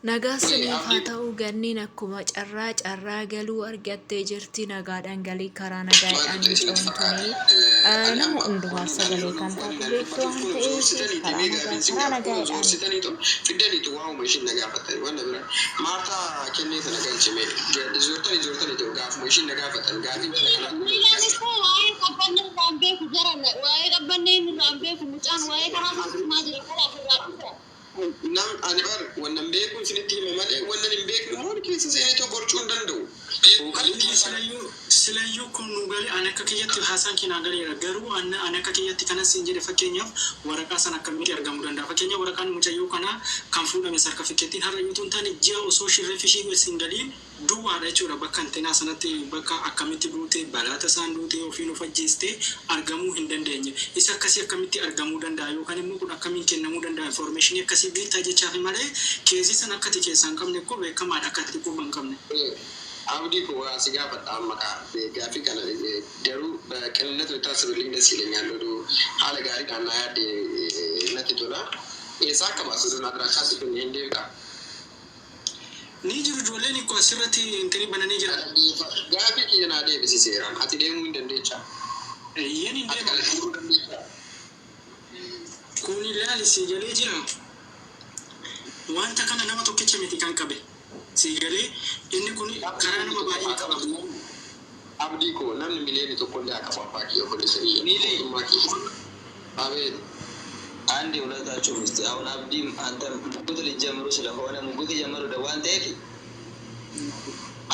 Nagaasanii faata'uu ganniin akkuma carraa galuu argattee jirti nagaadhaan galii karaa nagaadhaan micoomtanii nama hundumaa sagalee kan taatu beektu waan ta'eef karaa nagaadhaan fidaniitu waa'uma ishiin nagaafatan waan bira maartaa kenneeta nagalchime ijoortani ta'u gaafuma ishiin nagaafatan gaafiin kana kanaatu waa'ee qabbanne irraan beeku jaran waa'ee qabbanne irraan beeku mucaan waa'ee kanaa maa jira karaa irraa dhufa nam ani bar wannan beekun sinitti hime malee wannan hin beeknu moon keessa seenetoo gorchuu hin danda'u. Silayyuu kun nu galee ani akka kiyyatti haasaan keenyaa galeera garuu ani akka kiyyatti kanas hin jedhe fakkeenyaaf waraqaa sana akkamitti argamuu danda'a fakkeenyaaf waraqaan mucayyoo kanaa kan fuudhame sarkafikkeettiin har'a yoo ta'an ji'a osoo shirree fishii waliin galiin duwwaadha jechuudha bakka antenaa sanatti bakka akkamitti duute balaata isaan duute ofiin of ajjeeste argamuu hin dandeenye isa akkasii akkamitti argamuu danda'a yookaan immoo kun akkamiin kennamuu danda'a information akkasii beektaa jechaaf malee keezii sana akkati keessaa hin qabne ko beekamaadha akkati quba hin qabne. Abdii ko asi gaafadha amma gaafii kana garuu qinannatu taasifamuu danda'u lolu haala gaariidhaan na yaadde natti tola. Eessaa akka baasuudhaan adiraashaas kun hin deebi'a. Ni jiru ijoolleen ko asirratti intini bananii jira. Gaafii kiyya naa deebisiseeraan ati deemuu hin dandeechaa. Yeen hin deemu. Kun ilaalisi jalee jira. Wanta kana nama tokkicha miti kan qabe. Sigalee inni kun karaa nama baay'ee qaba. Abdii ko namni miliyoona tokko illee akka abbaa kiyya godhesanii miliyoonummaa kiyya. Abeet. አንድ ሁለታችሁ ውስጥ አሁን አብዲም አንተም ሙጉት ሊጀምሩ ስለሆነ ሙጉት ጀመሩ ደዋን ተይፊ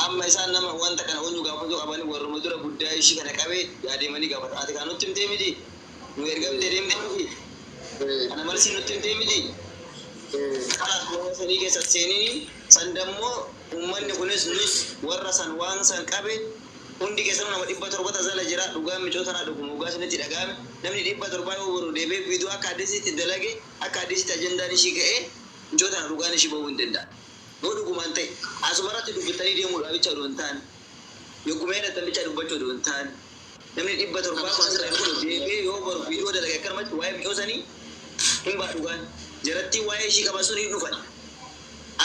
አማ ኢሳን ነማ ዋንተ ከነ ወኙ ጋፈቶ አባኒ ወሩ መድረ ጉዳይ እሺ ከነ ቀቤ ያዴመኒ ጋፈታ አቲ ካኑትም ተሚዲ ነው እርገም ተደም ተሚዲ አና መልሲ ኑትም ተሚዲ ካላ ሰኒ ከሰሴኒ ሰንደሞ ኡመን ኩነስ ኑስ ወረሰን ዋንሰን ቀቤ hundi keessatti nama 700 zala jira dhugaa micoota na dhugu mugaa sanatti dhagaame namni 700 yoo deebee viidiyoo akka addisitti dalage akka addisitti ajandaan ishii ga'ee micoota na dhugaan ishii bahuu hin danda'a. Yoo dhugumaan ta'e asumarratti dubbatanii deemuudhaaf bicha odoo hin taane yoggumee dhattan bicha dubbachuu odoo hin taane namni 700 maasirraa kun deebee yoo baru viidiyoo dalage akkanumatti waa'ee micoosanii hin baa dhugaan jaratti waa'ee ishii qaban sun hin dhufan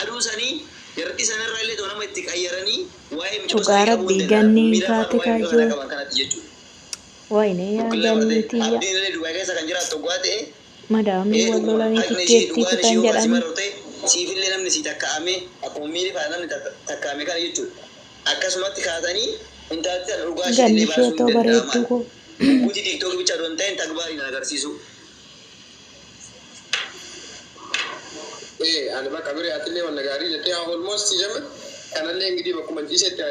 aduu sanii Yerti sanarraa illee nama itti qayyaranii waa'ee Cuqaara biganni kaate kaayyo. Wayne yaadaniiti ya. Abdiin illee Dubaay keessa kan jiraattu oggaa ta'e. Madaamii wal lolanii tikkeetti kutan jedhani. Siifillee namni si takkaa'ame akkuma miili fa'aa namni takkaa'ame kana jechuudha. Akkasumatti kaatanii intalatti dhugaa ishee baasuu hin danda'aman. Guutii tiktook bicha doon ta'een takbaariin agarsiisu. Ani bakka bire atillee wanna gaarii jettee almost jamma kanallee ingidi bakkuma jiisetti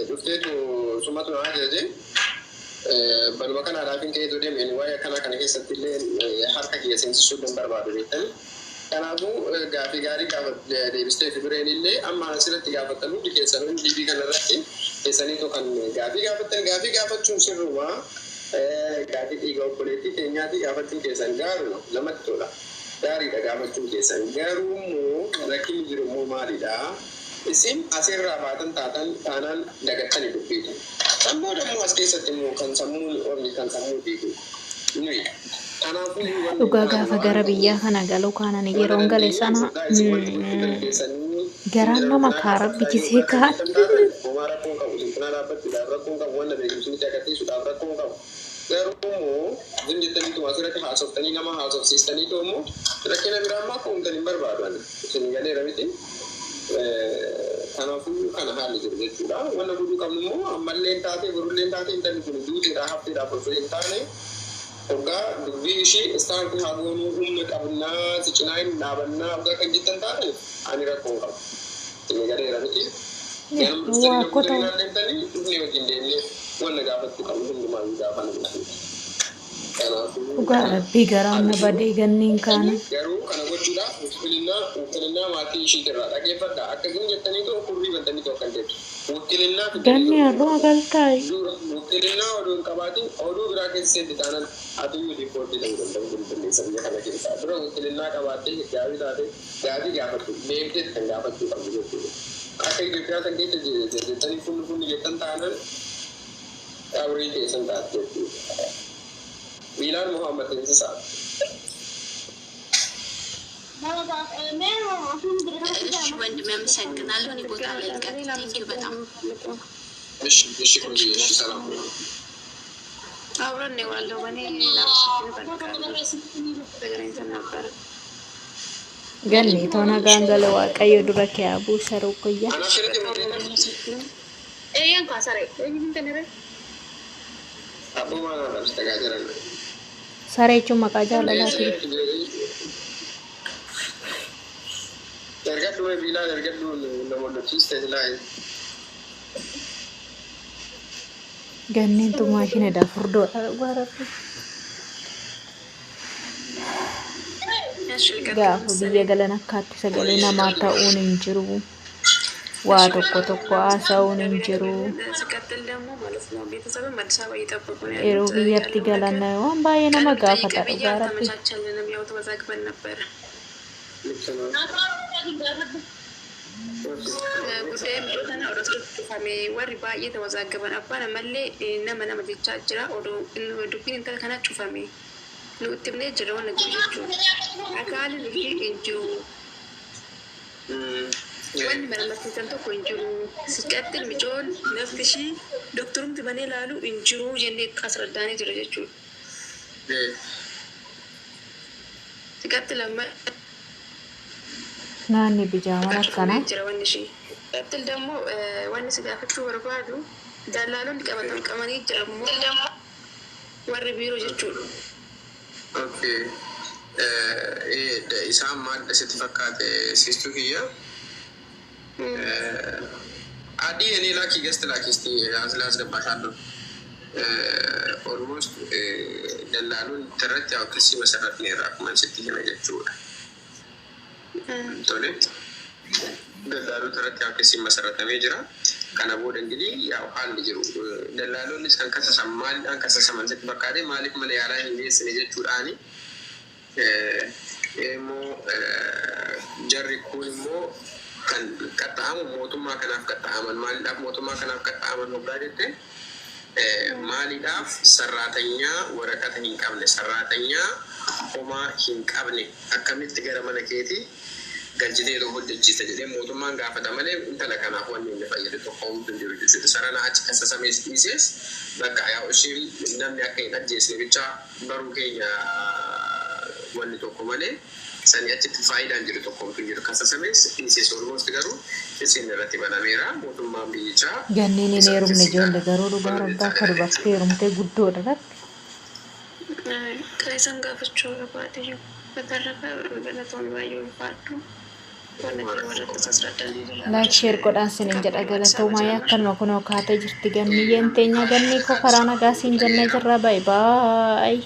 dhufteetu sumatu na ajaje baluma kana raafin ka'ee deemeen waa'ee kana keessatti illee harka kiyya seensisuu hin barbaadu beektan kanaafuu gaafii gaarii deebistee fi bireen illee amma asirratti gaafattan hundi keessan hundi dibii kanarratti keessaniitu kan gaafii gaafattan gaafii gaafachuun sirruma gaafii dhiiga obboleettii keenyaati gaafachuun keessan gaaruma lamatti tola. Dari gaafachuu keessan garuu immoo rakkinni jiru immoo maalidha? Isin asirraa baatan taanaan dagattanii dubbitu. Sammuu dammoo as keessatti immoo kan sammuun ormi kan sammuu fiigu. Dhugaa gaafa gara biyyaa kana galuu kanan yeroon gale sana garaan nama kaara bichitee kaan. Rakkoon qabu sinfinaa dhaabbachuudhaaf rakkoon qabu wanna beekumsinitti agarsiisuudhaaf rakkoon qabu. Garuu zinjettaniitu asirratti haasoftanii nama haasofsiistaniitu immoo rakkina biraa ammaa akka humtan hin barbaadan isin galeera miti. Kanaafuu kana haalli jiru jechuudha. Wanna guduu qabnu immoo ammallee taatee borullee taatee intalli kun duuteedhaa hafteedhaaf osoo hin taane hoggaa dubbii ishii istaantii haa goonuu humna qabnaa si cinaa hin dhaabannaa hoggaa kan jettan taate ani rakkoon qabu. Isin galeera miti. Waa kota. Dhufni wajjin deemnee wanna gaafachuu qabnu hundumaa gaafannu. Dhugaa rabbii garaan na badee ganniin kaana. Garuu kana gochuudhaaf wukilinaa maatii ishii irraa dhageeffadha. Akkasiin jettanii too kurrii bantanii too kan jedhu. Ganni har'uu agaltaayi. Wukilinaa oduu hin qabaatin oduu biraa keessatti taanan adiyyuu diippoortii ta'uu danda'u gurgurleessa biyya kana keessaa. Dura wukilinaa qabaattee gaafii taate gaafii gaafachuu beektee kan gaafachuu qabdu jechuudha. Akka Itoophiyaa kan keessa jettanii funni jettan taanan qabrii keessan taate jechuudha. Bilal Muhammad Insisa. ወንድሜ አመሰግናለሁ። እኔ ቦታ ላይ ልቀጥ። ቴንኪው በጣም እሺ ቆንጆ እሺ ሰላም አብረን ነው ያለው። እኔ ተገናኝተን ነበር። ገኒ ቶና ጋንገለ ዋቀዮ ዱረከ አቡ ሰሩኩያ ኤያን ካሰረ ምን ተነረ አቡ ማለት ተጋጀራለ ሰሬቹ መቃጃ ለላቲ ደርገዱ ቢላ ደርገዱ ለሞለቺስ ተላይ ገኒን ቱ ማሽነ ዳፍርዶ አጓራቱ ጋፍ ብየ ገለና ካቲ ሰገሌ ናማታ ኡን እንጅሩ ዋ ቶኮ አሳውን እንጅሩ ሲቀጥል ደግሞ ማለት ነው ቤተሰብም አዲስ አበባ እየጠበቁ ነው ያሉት። ኤሮ ብየርቲ ገለና ዋን ባየ ነመጋ ፈታ ጋራቲ ተመቻቸልንም ያው ተወዛግበን ነበር። ጉዳይም ዶተና ወደ ፋሜ ወሪ ባየ ተወዛግበን አባነ መሌ ነመ ጀቻ ጅራ ኦዶ ዱቢን እንተ ከና ጩፋሜ ኑጥብኔ ጅራው ነግሪቹ አካል ልጅ እንጁ ወን መረመተን ተኮ እንጁ ሲቀጥል ሚጆን ነፍትሺ ዶክተሩም ትበኔ ላሉ እንጁ የኔ ካስረዳኔ ጅረጀቹ ሲቀጥል ናኒ ቢጃማ ከና ጅራወንሺ ሲቀጥል ደግሞ ወን ሲጋፍቹ ወርባዱ ዳላሉን ሊቀመጠው ቀመኔ ጅራሙ ደግሞ ወር ቢሮ ጀቹ ኦኬ ኢሳም ማል ስትፈካት ሲስቱ ኪያ አዲ እኔ ላኪ ገስት ላኪ እስቲ አስገባሻለሁ ኦልሞስት ደላሉን ተረት ያው ክሲ መሰረት ነው ራክማን ስትይ ነጀችው ቶኔ ደላሉ ተረት ያው ክሲ መሰረት ነው ጅራ ከነቦድ እንግዲህ ያው አንድ ጅሩ ደላሉን አንከሰሰማል አንከሰሰማል ስትፈካደ ማሊክ ምን ያላ እንዴስ ነጀችው ዳኒ ኤሞ ጀሪኩን ሞ kan katamu mootummaa kanaaf qaxaaman maaliidhaaf mootummaa kanaaf qaxaaman hoggaa jette maaliidhaaf sarraatanyaa waraqata hin qabne sarraatanyaa homaa hin qabne akkamitti gara mana keetii galchitee tokko hojjechiisa jedhee mootummaan gaafata malee intala kanaaf wanni inni fayyadu tokko homtu hin jiru jechuudha. Sarana achi kasasamees dhiisees bakka yaa isheen namni akka hin ajjeesne bicha baruu keenya wanni tokko malee sani achitti faayidaan jiru tokko homtu hin jiru kasasamees dhiisees olmost garuu isin irratti banameera mootummaan biyyichaa. Ganneen hin heerumne ijoollee garuu dhugaa rabdaa akka dubartii heerumtee guddoodha irratti. Kaisan gaafachuu barbaade jiru. Batarrafa galatoon baay'ee ulfaadhu. Like share godhaan sinin jedha galatoomaa akkanuma kunoo kaatee jirti ganniyyeen teenya gannii koo karaa nagaa siin jennee jirra bye bye.